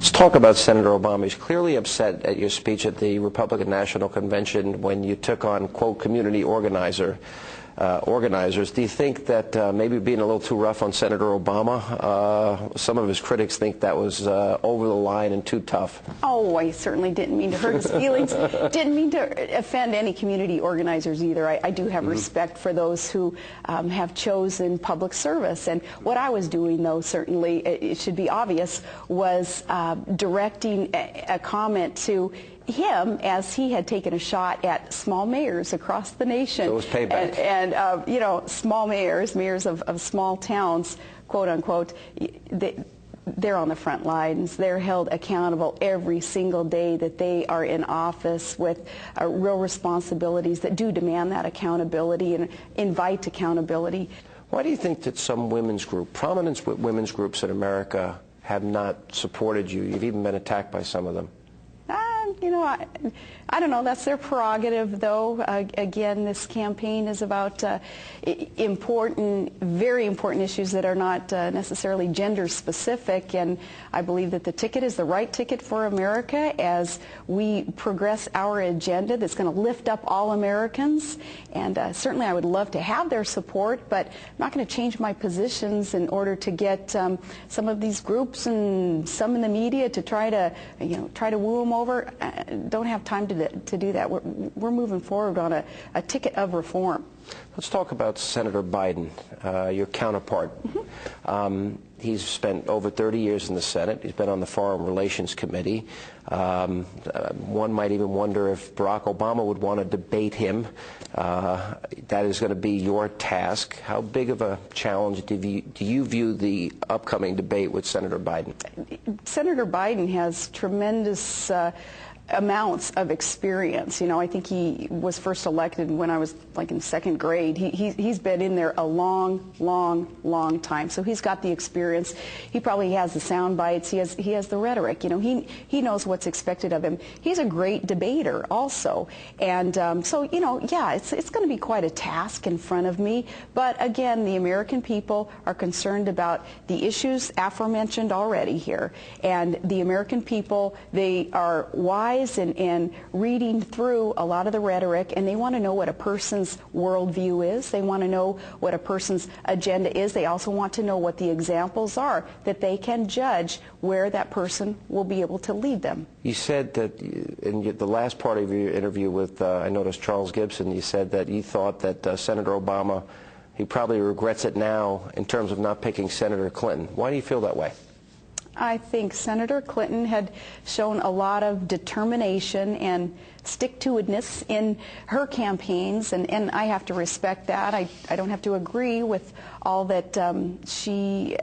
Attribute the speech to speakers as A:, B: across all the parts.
A: Let's talk about Senator Obama. He's clearly upset at your speech at the Republican National Convention when you took on, quote, community organizers. Do you think that maybe being a little too rough on Senator Obama? Some of his critics think that was over the line and too tough.
B: Oh, I certainly didn't mean to hurt his feelings. Didn't mean to offend any community organizers either. I do have respect for those who have chosen public service. And what I was doing, though, certainly, it should be obvious, was directing a comment to him as he had taken a shot at small mayors across the nation.
A: So it was payback.
B: And you know, small mayors of small towns, quote unquote, they're on the front lines. They're held accountable every single day that they are in office with real responsibilities that do demand that accountability and invite accountability.
A: Why do you think that some prominent women's groups in America have not supported you? You've even been attacked by some of them.
B: You know, I don't know. That's their prerogative, though. Again, this campaign is about very important issues that are not necessarily gender specific, and I believe that the ticket is the right ticket for America as we progress our agenda that's going to lift up all Americans. And certainly I would love to have their support, but I'm not going to change my positions in order to get some of these groups and some in the media to try to woo them over. Don't have time to do that. We're moving forward on a ticket of reform.
A: Let's talk about Senator Biden, your counterpart. He's spent over 30 years in the Senate. He's been on the Foreign Relations Committee. One might even wonder if Barack Obama would want to debate him. That is going to be your task. How big of a challenge do you view the upcoming debate with Senator Biden?
B: Senator Biden has tremendous amounts of experience. You know, I think he was first elected when I was like in second grade. He's been in there a long time. So he's got the experience. He probably has the sound bites. He has the rhetoric. You know, he knows what's expected of him. He's a great debater also. And so, you know, yeah, it's going to be quite a task in front of me. But again, the American people are concerned about the issues aforementioned already here. And the American people, they are wise and reading through a lot of the rhetoric, and they want to know what a person's worldview is. They want to know what a person's agenda is. They also want to know what the examples are that they can judge where that person will be able to lead them. You
A: said that in the last part of your interview with, I noticed, Charles Gibson, you said that you thought that Senator Obama, he probably regrets it now in terms of not picking Senator Clinton. Why do you feel that way?
B: I think Senator Clinton had shown a lot of determination and stick-to-itiveness in her campaigns, and I have to respect that. I don't have to agree with all that she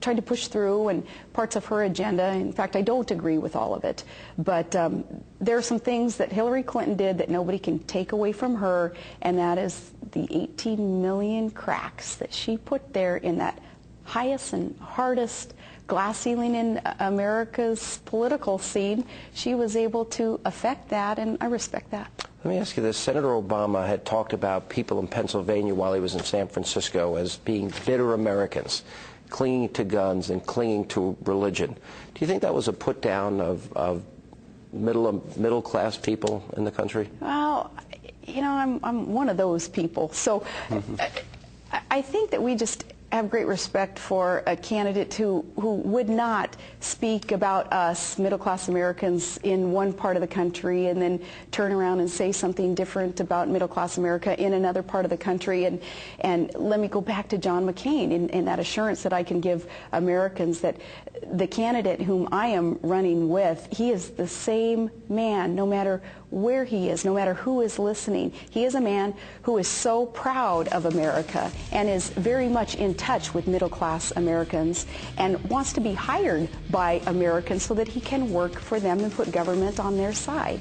B: tried to push through and parts of her agenda. In fact, I don't agree with all of it. But there are some things that Hillary Clinton did that nobody can take away from her, and that is the 18 million cracks that she put there in that highest and hardest glass ceiling in America's political scene. She was able to affect that, and I respect that.
A: Let me ask you this. Senator Obama had talked about people in Pennsylvania while he was in San Francisco as being bitter Americans, clinging to guns and clinging to religion. Do you think that was a put-down of middle-class people in the country?
B: Well, you know, I'm one of those people. So I think that we just have great respect for a candidate who would not speak about us, middle-class Americans, in one part of the country and then turn around and say something different about middle-class America in another part of the country. And let me go back to John McCain and that assurance that I can give Americans that the candidate whom I am running with, he is the same man no matter where he is, no matter who is listening. He is a man who is so proud of America and is very much in touch with middle-class Americans and wants to be hired by Americans so that he can work for them and put government on their side.